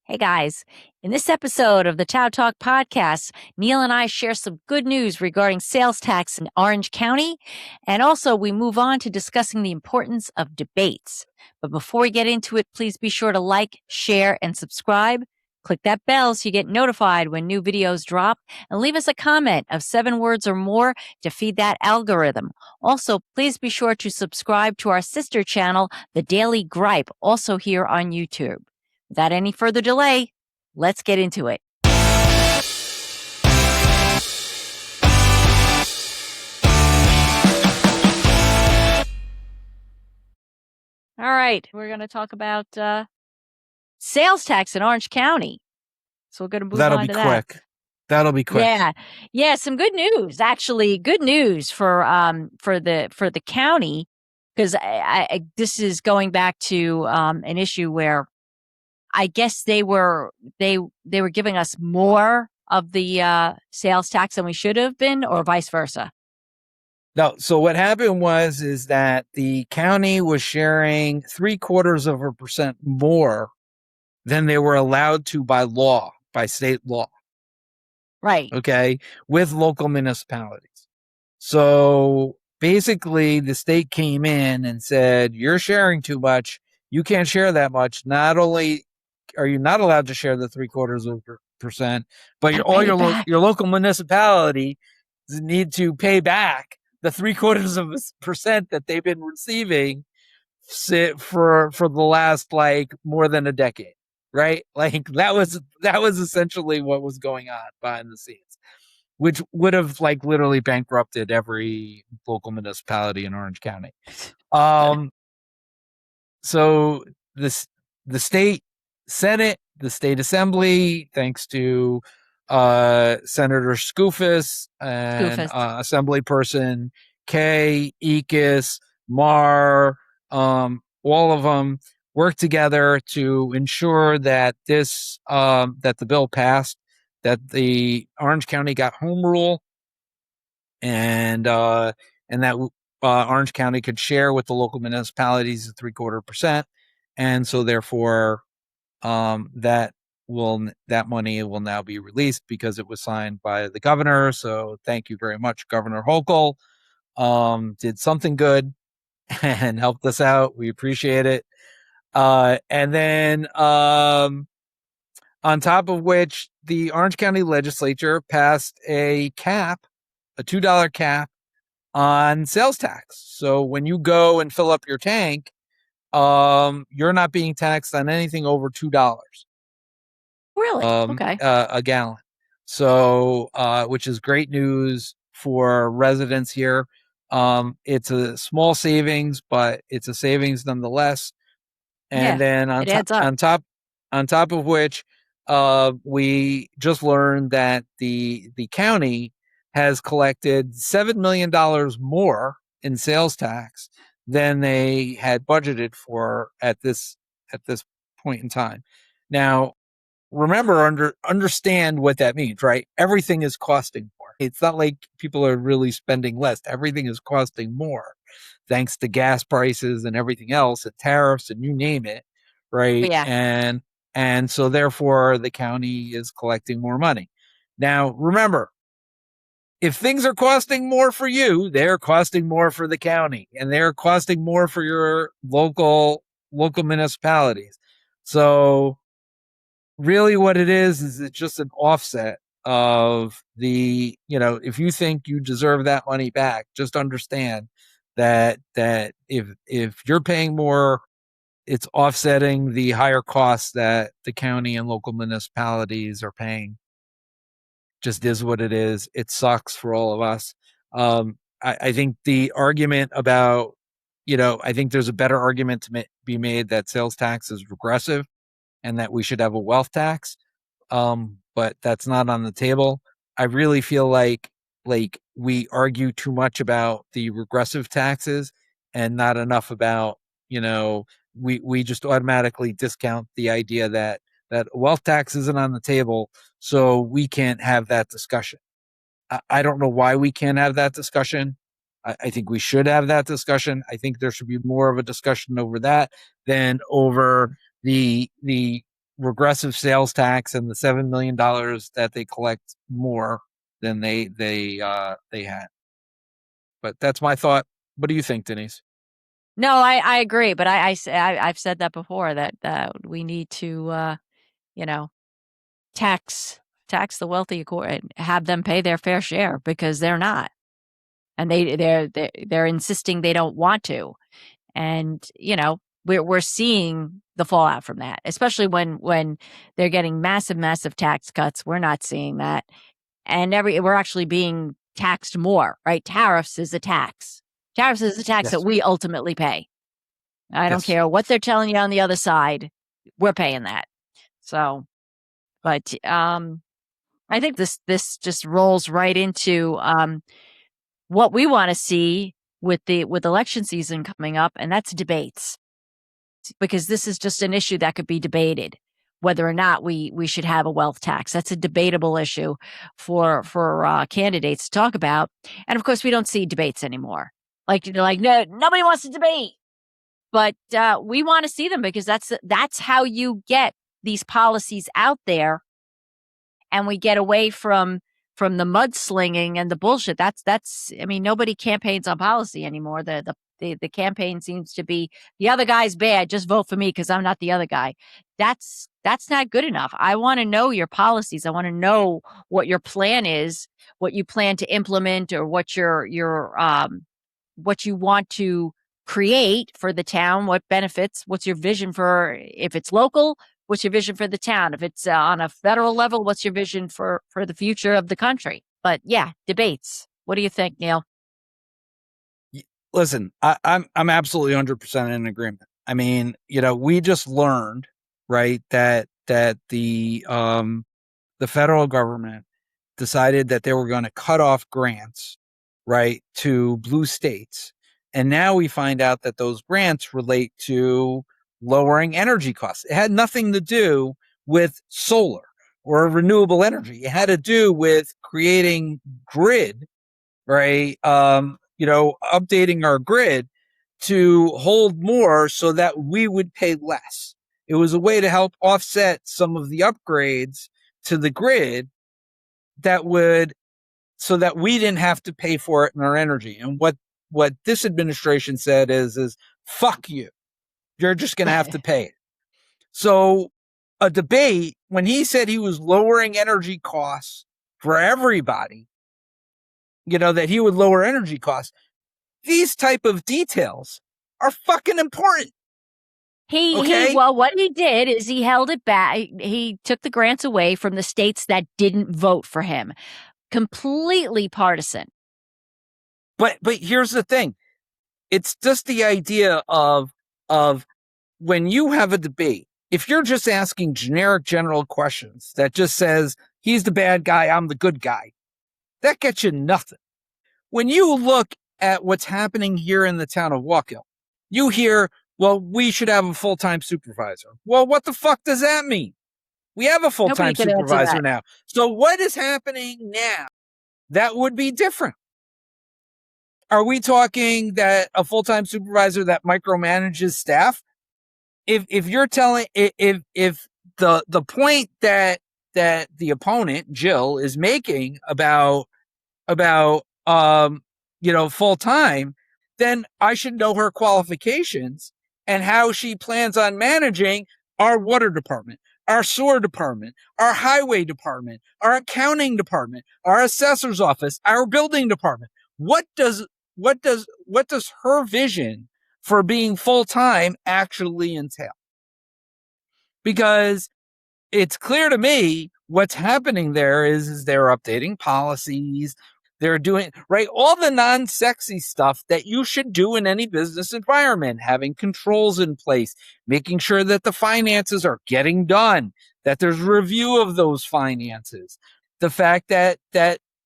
Hey guys, in this episode of the TOWTalk podcast, Neil and I share some good news regarding sales tax in Orange County. And also, we move on to discussing the importance of debates. But before we get into it, please be sure to like, share, and subscribe. Click that bell so you get notified when new videos drop. And leave us a comment of 7 words or more to feed that algorithm. Also, please be sure to subscribe to our sister channel, The Daily Gripe, also here on YouTube. Without any further delay, let's get into it. All right, we're going to talk about sales tax in Orange County. So we're going to move on to that. That'll be quick. Yeah, some good news. Actually, good news for the county, because this is going back to an issue where I guess they were giving us more of the sales tax than we should have been, or vice versa. No, so what happened is that the county was sharing 0.75% more than they were allowed to by law, by state law. Right. Okay, with local municipalities. So basically, the state came in and said, "You're sharing too much. You can't share that much. Not only are you not allowed to share the 0.75%, but your local municipality need to pay back the 0.75% that they've been receiving for the last more than a decade." Right? Like that was essentially what was going on behind the scenes, which would have literally bankrupted every local municipality in Orange County. So the state Senate, the state assembly, thanks to Senator Skoufis and Assembly Person Kay, Ekis, Mar, all of them worked together to ensure that that the bill passed, that the Orange County got home rule, and that Orange County could share with the local municipalities at 0.75%, and so therefore that money will now be released because it was signed by the governor. So thank you very much, Governor Hochul. Did something good and helped us out. We appreciate it. And then on top of which, the Orange County legislature passed a $2 cap on sales tax. So when you go and fill up your tank, you're not being taxed on anything over $2. Really? Okay. A gallon. So, which is great news for residents here. It's a small savings, but it's a savings nonetheless. And then on top of which, we just learned that the county has collected $7 million more in sales tax than they had budgeted for at this point in time. Now, remember, understand what that means, right? Everything is costing more. It's not like people are really spending less. Everything is costing more, thanks to gas prices and everything else, and tariffs, and you name it, right? Yeah. And so therefore, the county is collecting more money. Now, remember, if things are costing more for you, they're costing more for the county, and they're costing more for your local municipalities. So really what it is it's just an offset of if you think you deserve that money back, just understand that if you're paying more, it's offsetting the higher costs that the county and local municipalities are paying. Just is what it is. It sucks for all of us. I think the argument about, I think there's a better argument to be made that sales tax is regressive and that we should have a wealth tax. But that's not on the table. I really feel like we argue too much about the regressive taxes and not enough about, we just automatically discount the idea that wealth tax isn't on the table, so we can't have that discussion. I don't know why we can't have that discussion. I think we should have that discussion. I think there should be more of a discussion over that than over the regressive sales tax and the $7 million that they collect more than they had. But that's my thought. What do you think, Denise? No, I agree, but I've said that before that we need to tax the wealthy and have them pay their fair share because they're not, and they're insisting they don't want to, and we're seeing the fallout from that, especially when they're getting massive tax cuts. We're not seeing that, and we're actually being taxed more, right? Tariffs is a tax. Tariffs is a tax that Yes. we ultimately pay. I don't Yes. care what they're telling you on the other side. We're paying that. So, but I think this just rolls right into what we want to see with election season coming up, and that's debates, because this is just an issue that could be debated, whether or not we should have a wealth tax. That's a debatable issue for candidates to talk about, and of course, we don't see debates anymore. Like no, nobody wants to debate. But we want to see them because that's how you get these policies out there, and we get away from the mudslinging and the bullshit. That's I mean, nobody campaigns on policy anymore. The campaign seems to be, the other guy's bad, just vote for me because I'm not the other guy. That's not good enough. I want to know your policies. I want to know what your plan is, what you plan to implement, or what what you want to create for the town, what benefits, what's your vision for, if it's local, what's your vision for the town? If it's on a federal level, what's your vision for the future of the country? But yeah, debates. What do you think, Neil? Listen, I'm absolutely 100% in agreement. I mean, we just learned, right, that the federal government decided that they were going to cut off grants, right, to blue states. And now we find out that those grants relate to lowering energy costs. It had nothing to do with solar or renewable energy. It had to do with creating grid, right? Updating our grid to hold more so that we would pay less. It was a way to help offset some of the upgrades to the grid so that we didn't have to pay for it in our energy. And what this administration said is fuck you. You're just going to have to pay it. So a debate, when he said he was lowering energy costs for everybody, that he would lower energy costs, these type of details are fucking important. Well, what he did is he held it back. He took the grants away from the states that didn't vote for him. Completely partisan. But here's the thing. It's just the idea of when you have a debate, if you're just asking generic general questions that just says, he's the bad guy, I'm the good guy, that gets you nothing. When you look at what's happening here in the town of Wallkill, you hear, well, we should have a full-time supervisor. Well, what the fuck does that mean? We have a full-time supervisor now. So what is happening now that would be different? Are we talking that a full-time supervisor that micromanages staff? If you're telling, if the point that the opponent Jill is making about full time, then I should know her qualifications and how she plans on managing our water department, our sewer department, our highway department, our accounting department, our assessor's office, our building department. What does her vision for being full time actually entail? Because it's clear to me what's happening there is they're updating policies. They're doing, right, all the non-sexy stuff that you should do in any business environment, having controls in place, making sure that the finances are getting done, that there's review of those finances, the fact that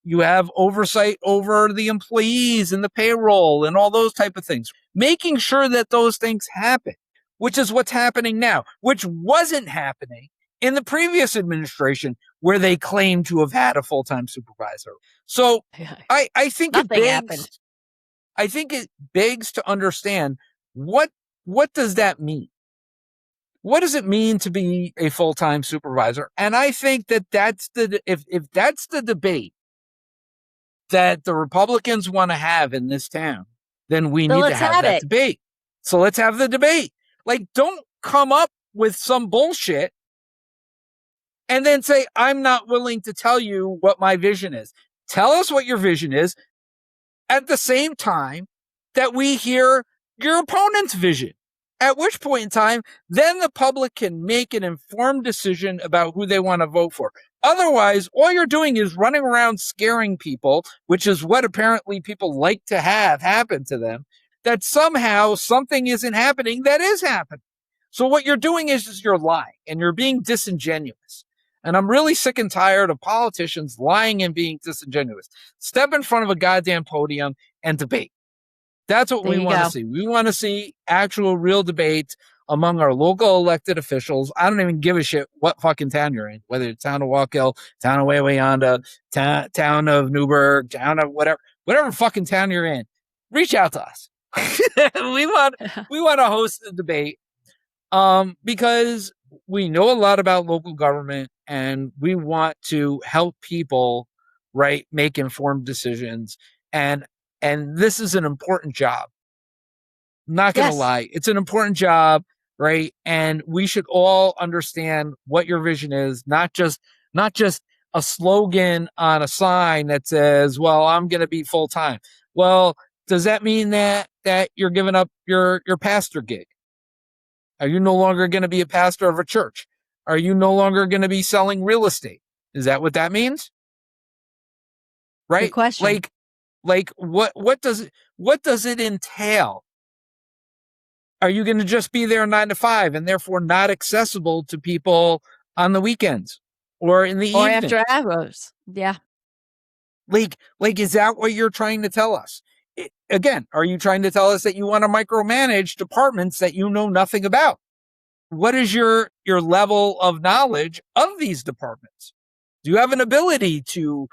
you have oversight over the employees and the payroll and all those type of things, making sure that those things happen, which is what's happening now, which wasn't happening in the previous administration where they claimed to have had a full-time supervisor. So I think it begs to understand what does that mean? what does it mean to be a full-time supervisor? And I think that if that's the debate that the Republicans want to have in this town, then we need to have that debate. So let's have the debate. Like, don't come up with some bullshit and then say, I'm not willing to tell you what my vision is. Tell us what your vision is at the same time that we hear your opponent's vision. At which point in time, then the public can make an informed decision about who they want to vote for. Otherwise, all you're doing is running around scaring people, which is what apparently people like to have happen to them, that somehow something isn't happening that is happening. So what you're doing is you're lying and you're being disingenuous. And I'm really sick and tired of politicians lying and being disingenuous. Step in front of a goddamn podium and debate. That's what we want to see. We want to see actual real debate among our local elected officials. I don't even give a shit what fucking town you're in, whether it's town of Wallkill, town of Wayanda, town of Newburgh, town of whatever fucking town you're in. Reach out to us. we want to host a debate because we know a lot about local government and we want to help people, right, make informed decisions. And this is an important job. I'm not going to lie. It's an important job, right? And we should all understand what your vision is, not just a slogan on a sign that says, well, I'm going to be full time. Well, does that mean that you're giving up your pastor gig? Are you no longer going to be a pastor of a church? Are you no longer going to be selling real estate? Is that what that means? Right? Good question. Like what does it entail? Are you going to just be there 9 to 5 and therefore not accessible to people on the weekends or in the evening? Or after hours. Yeah. Like, is that what you're trying to tell us? Again, are you trying to tell us that you want to micromanage departments that you know nothing about? What is your level of knowledge of these departments? Do you have an ability to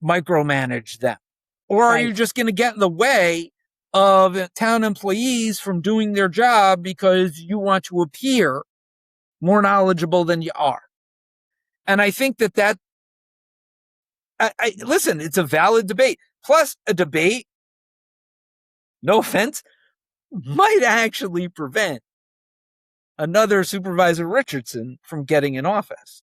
micromanage them? Or are you just going to get in the way of town employees from doing their job because you want to appear more knowledgeable than you are? And I think that listen, it's a valid debate. Plus, a debate, no offense, might actually prevent another Supervisor Richardson from getting in office.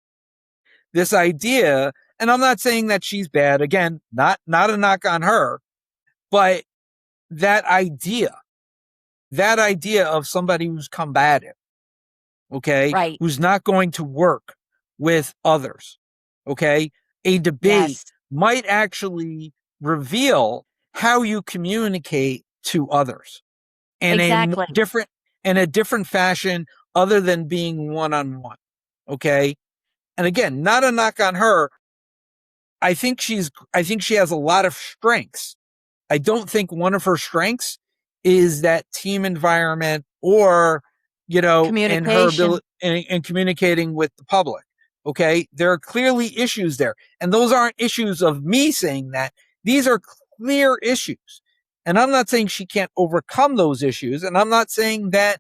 This idea, and I'm not saying that she's bad, again, not a knock on her, but that idea of somebody who's combative, okay, right, who's not going to work with others, okay, a debate might actually reveal how you communicate to others in a different fashion other than being one-on-one, okay? And again, not a knock on her. I think she has a lot of strengths. I don't think one of her strengths is that team environment or, in her ability in communicating with the public. Okay. There are clearly issues there. And those aren't issues of me saying that. These are clear issues. And I'm not saying she can't overcome those issues. And I'm not saying that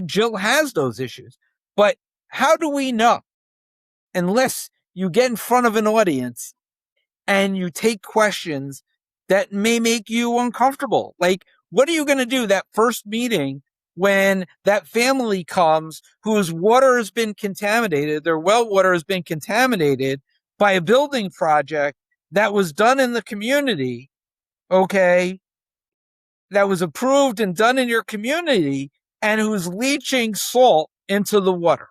Jill has those issues. But how do we know? Unless you get in front of an audience and you take questions that may make you uncomfortable. Like, what are you going to do that first meeting when that family comes whose water has been contaminated, their well water has been contaminated by a building project that was done in the community, okay, that was approved and done in your community, and who's leaching salt into the water?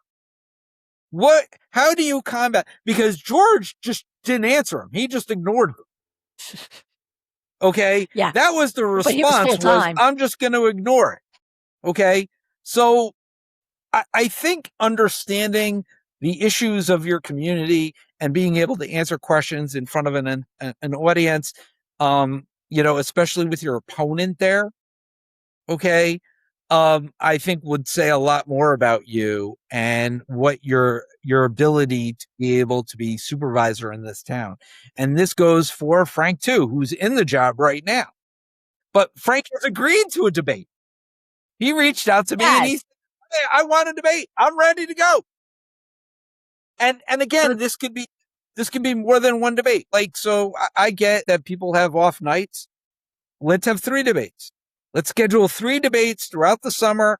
How do you combat? Because George just didn't answer him. He just ignored him. Okay. Yeah. That was the response was, I'm just going to ignore it. Okay. So I think understanding the issues of your community and being able to answer questions in front of an audience, especially with your opponent there. Okay. I think would say a lot more about you and what your ability to be able to be supervisor in this town. And this goes for Frank too, who's in the job right now. But Frank has agreed to a debate. He reached out to me and he said, I want to debate. I'm ready to go. And again, this could be more than one debate. Like, so I get that people have off nights. Let's have 3 debates. Let's schedule 3 debates throughout the summer.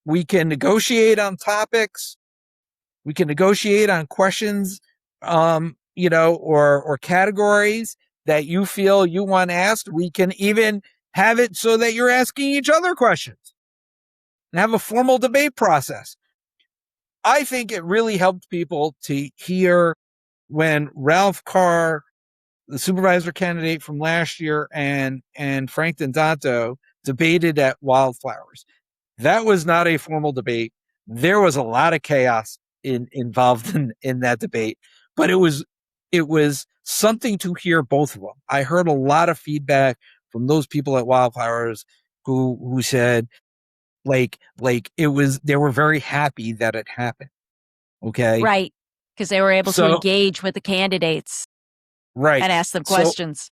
We can negotiate on topics. We can negotiate on questions, or categories that you feel you want asked. We can even have it so that you're asking each other questions and have a formal debate process. I think it really helped people to hear when Ralph Carr, the supervisor candidate from last year, and Frank D'Andato debated at Wildflowers. That was not a formal debate. There was a lot of chaos involved in that debate, but it was something to hear both of them. I heard a lot of feedback from those people at Wildflowers who said like it was, they were very happy that it happened. Okay. Right. Because they were able to engage with the candidates. Right. And ask them questions.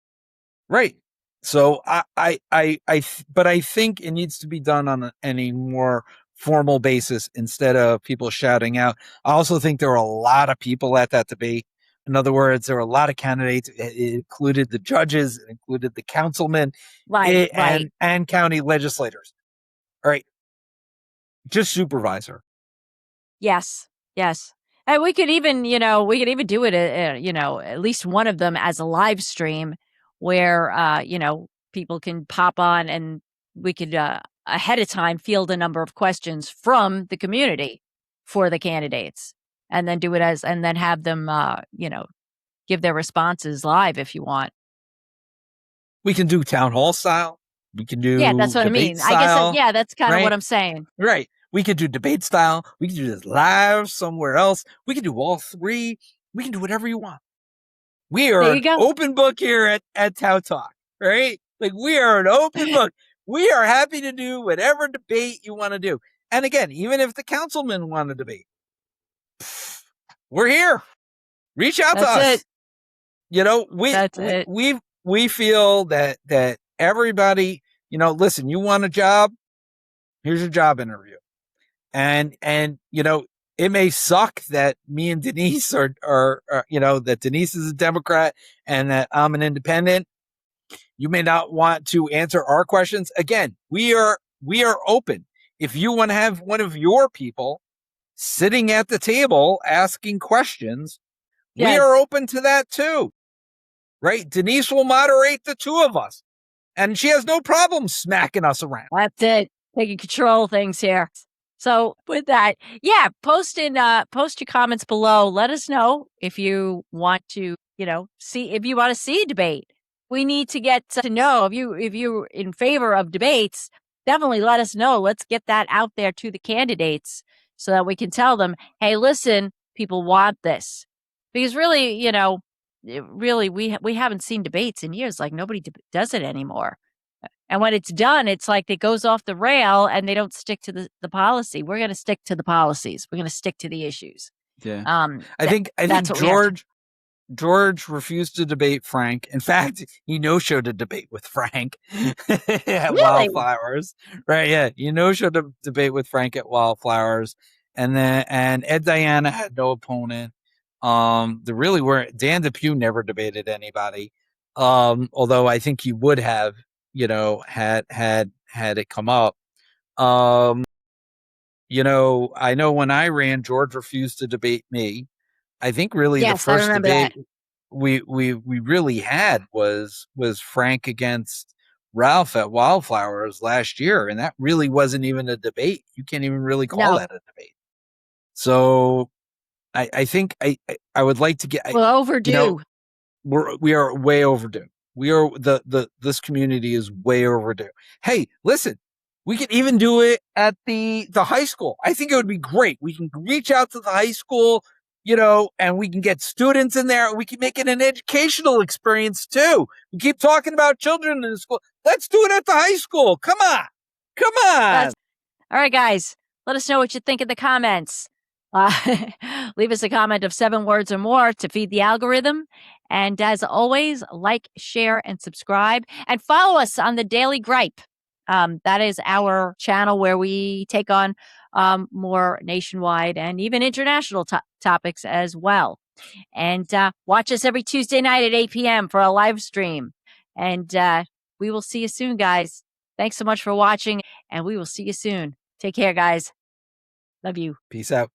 Right. So but I think it needs to be done on a more formal basis instead of people shouting out. I also think there were a lot of people at that debate. In other words, there were a lot of candidates. It included the judges, it included the councilmen, right. and county legislators. All right. Just supervisor. Yes. And we could even do it, at least one of them as a live stream where, people can pop on and we could ahead of time field a number of questions from the community for the candidates and then and then have them, give their responses live if you want. We can do town hall style. We can do that's what I mean. style, I guess, that's kind of right? what I'm saying. Right. We could do debate style. We can do this live somewhere else. We can do all 3. We can do whatever you want. We are an open book here at TOWTalk, right? Like, we are an open book. We are happy to do whatever debate you want to do. And again, even if the councilmen want to debate, we're here. Reach out to us. We feel that everybody, listen, you want a job? Here's your job interview. And it may suck that me and Denise are that Denise is a Democrat and that I'm an independent. You may not want to answer our questions. Again, we are open. If you want to have one of your people sitting at the table asking questions, we are open to that too. Right? Denise will moderate the 2 of us. And she has no problem smacking us around. That's it. Taking control things here. So with that, post your comments below. Let us know if you want to, see a debate. We need to get to know if you're in favor of debates. Definitely let us know. Let's get that out there to the candidates so that we can tell them, hey, listen, people want this. Because really, we haven't seen debates in years. Like, nobody does it anymore. And when it's done, it's like it goes off the rail and they don't stick to the policy. We're going to stick to the policies. We're going to stick to the issues. Yeah. I think George refused to debate Frank. In fact, he no-showed a debate with Frank at Wildflowers. Right? Yeah, he no-showed a debate with Frank at Wildflowers, and Ed Diana had no opponent. There really weren't. Dan DePue never debated anybody. Although I think he would have, had it come up. I know when I ran, George refused to debate me. I think really the first debate we really had was Frank against Ralph at Wildflowers last year, and that really wasn't even a debate. You can't even really call that a debate. So I think I would like to get overdue. We are way overdue. We are this community is way overdue. Hey, listen, we could even do it at the high school. I think it would be great. We can reach out to the high school, and we can get students in there. We can make it an educational experience too. We keep talking about children in the school. Let's do it at the high school. Come on. All right, guys. Let us know what you think in the comments. Leave us a comment of 7 words or more to feed the algorithm. And as always, like, share, and subscribe. And follow us on the Daily Gripe. That is our channel where we take on more nationwide and even international topics as well. And watch us every Tuesday night at 8 p.m. for a live stream. And we will see you soon, guys. Thanks so much for watching, and we will see you soon. Take care, guys. Love you. Peace out.